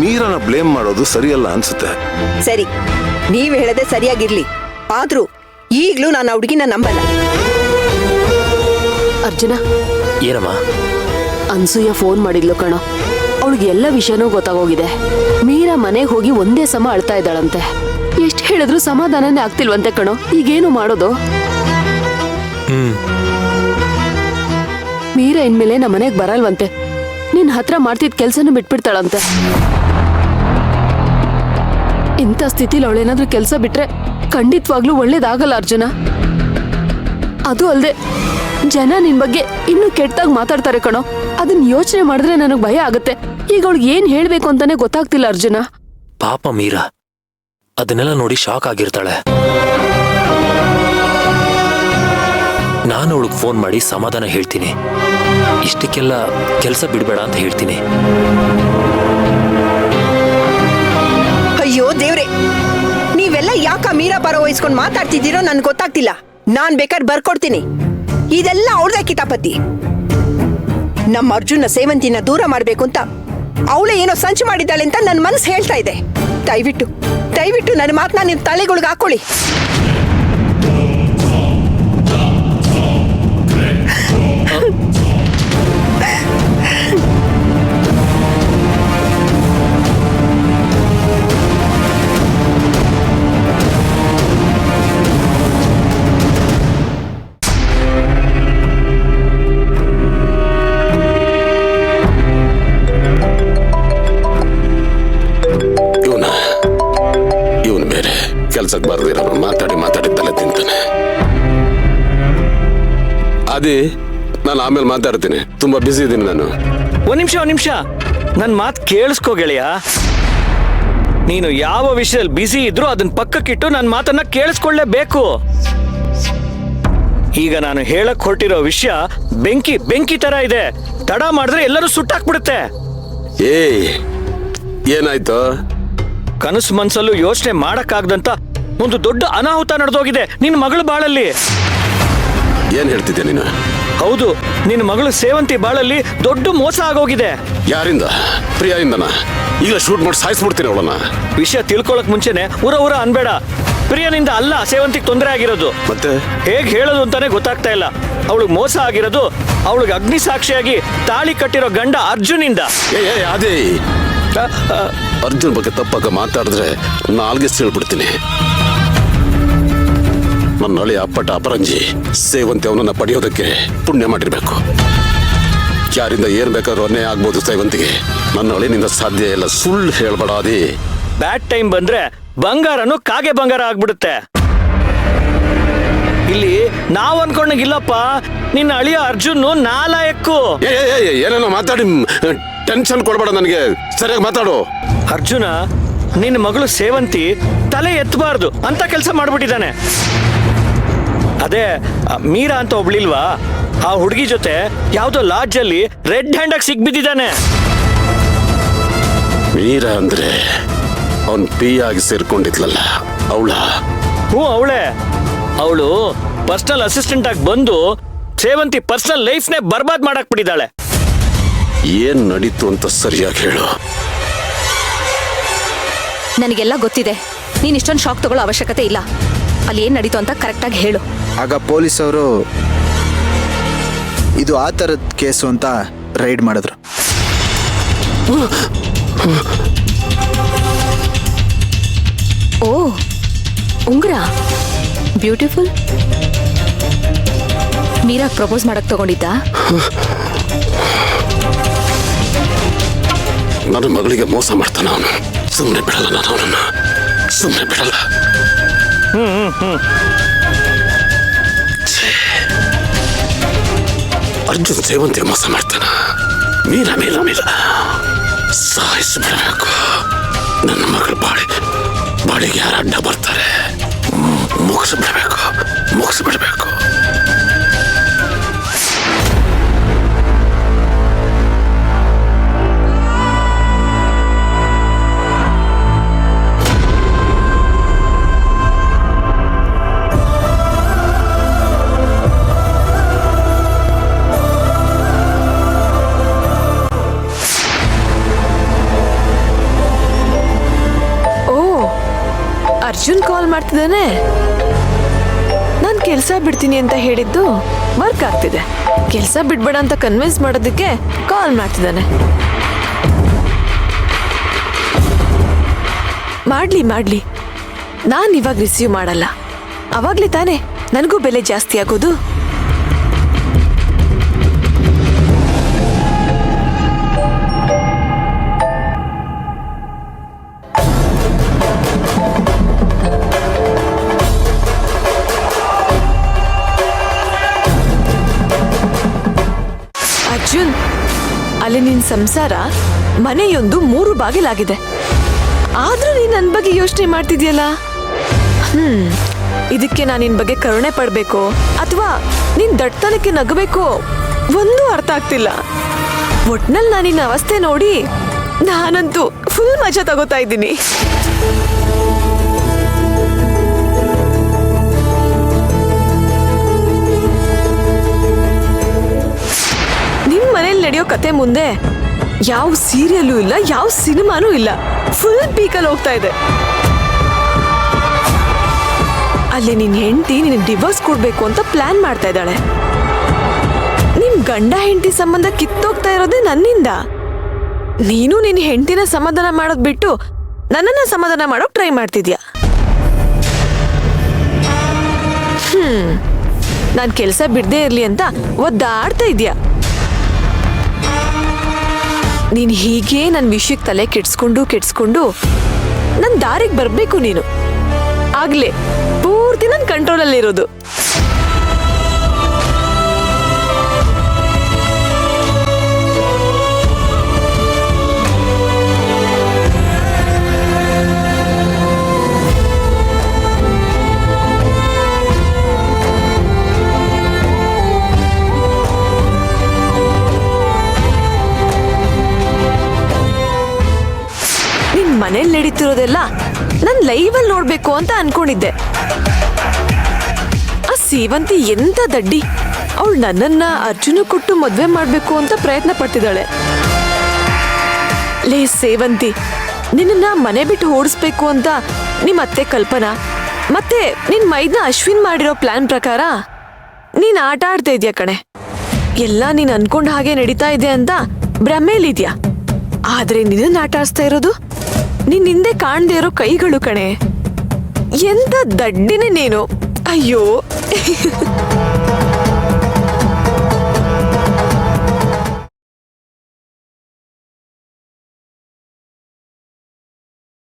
ಮೀರನ blame ಮಾಡೋದು ಸರಿಯಲ್ಲ ಅನ್ಸುತ್ತೆ. ಸರಿ, ನೀವ್ ಹೇಳದೆ ಸರಿಯಾಗಿರ್ಲಿ, ಆದ್ರೂ ಈಗ್ಲೂ ನಾನು ಆ ಹುಡುಗಿನ ನಂಬಲ್ಲ. ಅರ್ಜುನ, ಏನಮ್ಮ? ಅನ್ಸೂಯ ಫೋನ್ ಮಾಡಿದ್ಲು ಕಣೋ. ಅವಳಿಗೆ ಎಲ್ಲ ವಿಷಯನೂ ಗೊತ್ತಾಗೋಗಿದೆ. ಮೀರಾ ಮನೆಗೆ ಹೋಗಿ ಒಂದೇ ಸಮ ಅಳ್ತಾ ಇದ್ದಾಳಂತೆ. ಎಷ್ಟು ಹೇಳಿದ್ರು ಸಮಾಧಾನನೇ ಆಗ್ತಿಲ್ವಂತೆ ಕಣೋ. ಈಗೇನು ಮಾಡೋದು? ಮೀರಾ ಇನ್ಮೇಲೆ ನಮ್ಮ ಮನೆಗೆ ಬರಲ್ವಂತೆ. ನಿನ್ ಹತ್ರ ಮಾಡ್ತಿದ್ ಕೆಲ್ಸನೂ ಬಿಟ್ಬಿಡ್ತಾಳಂತೆ. ಇಂಥ ಸ್ಥಿತಿಲಿ ಅವಳೇನಾದ್ರೂ ಕೆಲ್ಸ ಬಿಟ್ರೆ ಖಂಡಿತವಾಗ್ಲೂ ಒಳ್ಳೇದಾಗಲ್ಲ ಅರ್ಜುನ. ಅದು ಅಲ್ದೆ ಜನ ನಿನ್ ಬಗ್ಗೆ ಇನ್ನೂ ಕೆಟ್ಟದಾಗ ಮಾತಾಡ್ತಾರೆ ಕಣೋ. ಅದನ್ನ ಯೋಚನೆ ಮಾಡಿದ್ರೆ ನನಗ್ ಭಯ ಆಗುತ್ತೆ. ಈಗ ಅವಳಿಗೆ ಏನ್ ಹೇಳ್ಬೇಕು ಅಂತಾನೆ ಗೊತ್ತಾಗ್ತಿಲ್ಲ ಅರ್ಜುನ. ಪಾಪ ಮೀರಾ ಅದನ್ನೆಲ್ಲ ನೋಡಿ ಶಾಕ್ ಆಗಿರ್ತಾಳೆ. ನಾನು ಅವಳಿಗೆ ಫೋನ್ ಮಾಡಿ ಸಮಾಧಾನ ಹೇಳ್ತೀನಿ. ಇಷ್ಟಕ್ಕೆಲ್ಲ ಕೆಲಸ ಬಿಡಬೇಡ ಅಂತ ಹೇಳ್ತೀನಿ. ಅಯ್ಯೋ ದೇವ್ರೆ, ನೀವೆಲ್ಲ ಯಾಕ ಮೀರಾ ಬರೋ ವಹಿಸ್ಕೊಂಡು ಮಾತಾಡ್ತಿದ್ದೀರೋ ನನ್ಗೆ ಗೊತ್ತಾಗ್ತಿಲ್ಲ. ನಾನ್ ಬೇಕಾದ್ರೆ ಬರ್ಕೊಡ್ತೀನಿ. ಇದೆಲ್ಲ ಅವಳದೇ ಕಿತಾಪತಿ. ನಮ್ಮ ಅರ್ಜುನ ಸೇವಂತಿನ ದೂರ ಮಾಡ್ಬೇಕು ಅಂತ ಅವಳೇ ಏನೋ ಸಂಚು ಮಾಡಿದ್ದಾಳೆ ಅಂತ ನನ್ನ ಮನಸ್ಸು ಹೇಳ್ತಾ ಇದೆ. ದಯವಿಟ್ಟು ದಯವಿಟ್ಟು ನನ್ನ ಮಾತನ್ನ ನಿಮ್ ತಲೆಗಳಿಗೆ ಹಾಕೊಳ್ಳಿ. ಕೆಲ್ಸಕ್ಕೆ ಬರ್ದಿರೋ ಮಾತಾಡಿ ಮಾತಾಡಿ ತಲೆ ತಿಂತಾನೆ. ಅದೇ ನಾನು ಆಮೇಲೆ ಮಾತಾಡ್ತೀನಿ, ತುಂಬಾ ಬಿಸಿ ಇದ್ದೀನಿ ನಾನು. ಒಂದ್ ನಿಮಿಷ ನನ್ ಮಾತು ಕೇಳಿಸ್ಕೋ ಗೆಳೆಯ. ನೀನು ಯಾವ ವಿಷಯದಲ್ಲಿ ಬಿಸಿ ಇದ್ರೂ ಅದನ್ನ ಪಕ್ಕಕ್ಕಿಟ್ಟು ನನ್ನ ಮಾತನ್ನ ಕೇಳಿಸ್ಕೊಳ್ಳೇಬೇಕು. ಈಗ ನಾನು ಹೇಳಕ್ ಹೊರಟಿರೋ ವಿಷಯ ಬೆಂಕಿ ತರ ಇದೆ. ತಡ ಮಾಡಿದ್ರೆ ಎಲ್ಲರೂ ಸುಟ್ಟಾಕ್ಬಿಡುತ್ತೆ. ಏನಾಯ್ತು? ಕನಸು ಮನ್ಸಲ್ಲೂ ಯೋಚನೆ ಮಾಡಕ್ಕಾಗ್ದಂತ ಒಂದು ದೊಡ್ಡ ಅನಾಹುತ ನಡೆದೋಗಿದೆ ನಿನ್ನ ಮಗಳ ಬಾಳಲ್ಲಿ. ಏನ್ ಹೇಳ್ತಿದ್ದೆ ನೀನು? ಹೌದು, ನಿನ್ನ ಮಗಳು ಸೇವಂತಿ ಬಾಳಲ್ಲಿ ದೊಡ್ಡ ಮೋಸ ಆಗೋಗಿದೆ. ಯಾರಿಂದ? ಪ್ರಿಯಾಯಿಂದನಾ? ಈಗ ಶೂಟ್ ಮಾಡಿ ಸಾಯಿಸ್ಬಿಡ್ತೀನಿ ಅವಳನ್ನ. ವಿಷಯ ತಿಳ್ಕೊಳಕ್ ಮುಂಚೆನೆ ಉರ ಅನ್ಬೇಡ. ಪ್ರಿಯನಿಂದ ಅಲ್ಲ ಸೇವಂತಿಗೆ ತೊಂದರೆ ಆಗಿರೋದು. ಮತ್ತೆ ಹೇಗ್ ಹೇಳೋದು ಅಂತಾನೆ ಗೊತ್ತಾಗ್ತಾ ಇಲ್ಲ. ಅವಳಿಗೆ ಮೋಸ ಆಗಿರೋದು ಅವಳಿಗೆ ಅಗ್ನಿ ಸಾಕ್ಷಿಯಾಗಿ ತಾಳಿ ಕಟ್ಟಿರೋ ಗಂಡ ಅರ್ಜುನಿಂದ. ಅದೇ ಅರ್ಜುನ್ ಬಗ್ಗೆ ತಪ್ಪಾಗ ಮಾತಾಡಿದ್ರೆ ನಾಲ್ಗೆ ಸೀಳ್ಬಿಡ್ತೀನಿ. ನನ್ನ ಹಳಿ ಅಪ್ಪಟ ಅಪರಂಜಿ ಸೇವಂತಿ ಅವನನ್ನ ಪಡೆಯೋದಕ್ಕೆ ಪುಣ್ಯ ಮಾಡಿರ್ಬೇಕು. ಯಾರಿಂದ ಏನ್ ಬೇಕಾದ್ರೂ ಅನ್ಯಾಯ ಆಗ್ಬೋದು ಸೇವಂತಿಗೆ. ನನ್ನ ಹಳಿನಿಂದ ಸಾಧ್ಯ ಇಲ್ಲ. ಸುಳ್ಳು ಹೇಳ್ಬೇಡ. ಅದೇ ಬ್ಯಾಡ್ ಟೈಮ್ ಬಂದ್ರೆ ಬಂಗಾರನು ಕಾಗೆ ಬಂಗಾರ ಆಗ್ಬಿಡುತ್ತೆ. ಇಲ್ಲಿ ನಾವ್ ಅನ್ಕೊಂಡಂಗಿಲ್ಲಪ್ಪ. ನಿನ್ನ ಅಳಿಯ ಅರ್ಜುನ್ ನಾಲಾಯಕ್ಕು. ಏನೇನೋ ಮಾತಾಡಿ ಟೆನ್ಷನ್ ಕೊಡ್ಬೇಡ ನನಗೆ. ಸರಿಯಾಗಿ ಮಾತಾಡು. ಅರ್ಜುನ ನಿನ್ನ ಮಗಳು ಸೇವಂತಿ ತಲೆ ಎತ್ತಬಾರ್ದು ಅಂತ ಕೆಲಸ ಮಾಡ್ಬಿಟ್ಟಿದ್ದಾನೆ. ಅದೇ ಮೀರಾ ಅಂತ ಒಬ್ಳಿಲ್ವಾ, ಆ ಹುಡುಗಿ ಜೊತೆ ಯಾವ್ದೋ ಲಾಡ್ಜ್ ಅಲ್ಲಿ ರೆಡ್ ಹ್ಯಾಂಡ್ ಆಗಿ ಸಿಗ್ಬಿದ್ದಿದ್ದಾನೆ. ಮೀರಾ ಅಂದ್ರೆ ಅವನ್ ಪಿ ಆಗಿ ಸೇರ್ಕೊಂಡಿದ್ಲಲ್ಲ, ಅವಳ? ಹ್ಞೂ ಅವಳೇ. ಅವಳು ಪರ್ಸನಲ್ ಅಸಿಸ್ಟೆಂಟ್ ಆಗಿ ಬಂದು ಸೇವಂತಿ ಪರ್ಸನಲ್ ಲೈಫ್ನೇ ಬರ್ಬಾದ್ ಮಾಡಕ್ ಬಿಟ್ಟಿದ್ದಾಳೆ. ಏನ್ ನಡೀತು ಅಂತ ಸರಿಯಾಗಿ ಹೇಳು. ನನಗೆಲ್ಲ ಗೊತ್ತಿದೆ. ನೀನ್ ಇಷ್ಟೊಂದು ಶಾಕ್ ತಗೊಳ್ಳೋ ಅವಶ್ಯಕತೆ ಇಲ್ಲ. ಅಲ್ಲಿ ಏನ್ ನಡೀತು ಅಂತ ಕರೆಕ್ಟಾಗಿ ಹೇಳು. ಆಗ ಪೊಲೀಸ್ ಅವರು ಇದು ಆ ಥರದ ಕೇಸು ಅಂತ ರೈಡ್ ಮಾಡಿದ್ರು. ಓ, ಉಂಗ್ರ ಬ್ಯೂಟಿಫುಲ್. ಮೀರಾಗ್ ಪ್ರಪೋಸ್ ಮಾಡಕ್ ತಗೊಂಡಿದ್ದ? ನನ್ನ ಮಗಳಿಗೆ ಮೋಸ ಮಾಡ್ತಾನ ಅವನು. ಸುಮ್ಮನೆ ಬಿಡಲ್ಲ ನಾನು ಅವನನ್ನ, ಸುಮ್ಮನೆ ಬಿಡಲ್ಲ. ಅರ್ಜುನ್ ಸೇವಂತಿ ಮೋಸ ಮಾಡ್ತಾನ. ಮೀರಾ ಸಾಯಿಸ್ಬಿಡಬೇಕು. ನನ್ನ ಮಗಳ ಬಾಳಿಗೆ ಯಾರು ಅಡ್ಡ ಬರ್ತಾರೆ ಮುಗಿಸ್ಬಿಡ್ಬೇಕು. ಅರ್ಜುನ್ ಕಾಲ್ ಮಾಡ್ತಿದ್ದಾನೆ. ನಾನ್ ಕೆಲ್ಸ ಬಿಡ್ತೀನಿ ಅಂತ ಹೇಳಿದ್ದು ವರ್ಕ್ ಆಗ್ತಿದೆ. ಕೆಲ್ಸ ಬಿಡ್ಬೇಡ ಅಂತ ಕನ್ವಿನ್ಸ್ ಮಾಡೋದಕ್ಕೆ ಕಾಲ್ ಮಾಡ್ತಿದ್ದಾನೆ. ಮಾಡ್ಲಿ ನಾನ್ ಇವಾಗ ರಿಸೀವ್ ಮಾಡಲ್ಲ. ಅವಾಗ್ಲೇ ತಾನೆ ನನಗೂ ಬೆಲೆ ಜಾಸ್ತಿ ಆಗೋದು. ಅರ್ಜುನ್, ಅಲ್ಲಿ ನಿನ್ ಸಂಸಾರ ಮನೆಯೊಂದು 3 ಬಾಗಿಲಾಗಿದೆ. ಆದ್ರೂ ನೀನ್ ನನ್ ಬಗ್ಗೆ ಯೋಚನೆ ಮಾಡ್ತಿದ್ಯಲ್ಲ. ಇದಕ್ಕೆ ನಾನು ನಿನ್ ಬಗ್ಗೆ ಕರುಣೆ ಪಡ್ಬೇಕು ಅಥವಾ ನಿನ್ ದಟ್ಟತನಕ್ಕೆ ನಗಬೇಕು ಒಂದು ಅರ್ಥ ಆಗ್ತಿಲ್ಲ. ಒಟ್ನಲ್ಲಿ ನಾನು ನಿನ್ನ ಅವಸ್ಥೆ ನೋಡಿ ನಾನಂತೂ ಫುಲ್ ಮಜಾ ತಗೋತಾ ಇದ್ದೀನಿ. ನಿಮ್ ಮನೇಲಿ ನಡೆಯೋ ಕತೆ ಮುಂದೆ ಯಾವ ಸೀರಿಯಲ್ಲೂ ಇಲ್ಲ, ಯಾವ ಸಿನಿಮಾನೂ ಇಲ್ಲ. ಫುಲ್ ಪೀಕಲ್ಲಿ ಹೋಗ್ತಾ ಇದೆ. ಅಲ್ಲಿ ನಿನ್ ಹೆಂಡತಿ ನಿನಗೆ ಡಿವೋರ್ಸ್ ಕೊಡ್ಬೇಕು ಅಂತ ಪ್ಲಾನ್ ಮಾಡ್ತಾ ಇದ್ದಾಳೆ. ನಿಮ್ ಗಂಡ ಹೆಂಡತಿ ಸಂಬಂಧ ಕಿತ್ತೋಗ್ತಾ ಇರೋದೇ ನನ್ನಿಂದ. ನೀನು ನಿನ್ ಹೆಂಡತಿನ ಸಮಾಧಾನ ಮಾಡೋದ್ ಬಿಟ್ಟು ನನ್ನನ್ನ ಸಮಾಧಾನ ಮಾಡೋಕ್ ಟ್ರೈ ಮಾಡ್ತಿದ್ಯಾ. ನಾನ್ ಕೆಲ್ಸ ಬಿಡದೇ ಇರ್ಲಿ ಅಂತ ಒದ್ದಾಡ್ತಾ ಇದ್ಯಾ. ನೀನ್ ಹೀಗೆ ನನ್ ವಿಷಯಕ್ಕೆ ತಲೆ ಕೆಡ್ಸ್ಕೊಂಡು ನನ್ ದಾರಿಗೆ ಬರ್ಬೇಕು ನೀನು. ಆಗ್ಲೇ ಪೂರ್ತಿ ನನ್ ಕಂಟ್ರೋಲಲ್ಲಿ ಇರೋದು. ನಿನ್ ಮನೇಲಿ ನಡೀತಿರೋದೆಲ್ಲ ನನ್ ಲೈವಲ್ಲಿ ನೋಡ್ಬೇಕು ಅಂತ ಅನ್ಕೊಂಡಿದ್ದೆ. ಆ ಸೇವಂತಿ ಎಂತ ದಡ್ಡಿ, ಅವಳು ನನ್ನನ್ನ ಅರ್ಜುನ ಕೊಟ್ಟು ಮದ್ವೆ ಮಾಡ್ಬೇಕು ಅಂತ ಪ್ರಯತ್ನ ಪಡ್ತಿದ್ದಾಳೆ. ಲೇ ಸೇವಂತಿ, ನಿನ್ನ ಮನೆ ಬಿಟ್ಟು ಓಡಿಸ್ಬೇಕು ಅಂತ ನಿಮ್ ಅತ್ತೆ ಕಲ್ಪನಾ ಮತ್ತೆ ನಿನ್ ಮೈದ್ನ ಅಶ್ವಿನ್ ಮಾಡಿರೋ ಪ್ಲಾನ್ ಪ್ರಕಾರ ನೀನ್ ಆಟ ಆಡ್ತಾ ಇದ್ಯಾ ಕಣೆ. ಎಲ್ಲ ನೀನ್ ಅನ್ಕೊಂಡ್ ಹಾಗೆ ನಡೀತಾ ಇದೆ ಅಂತ ಭ್ರಮೇಲಿದ್ಯಾ. ಆದ್ರೆ ನಿನ್ನ ಆಟ ಆಡ್ಸ್ತಾ ಇರೋದು ನಿನ್ ಹಿಂದೆ ಕಾಣ್ದೇ ಇರೋ ಕೈಗಳು ಕಣೆ. ಎಂತ ದಡ್ಡಿನೇ ನೀನು. ಅಯ್ಯೋ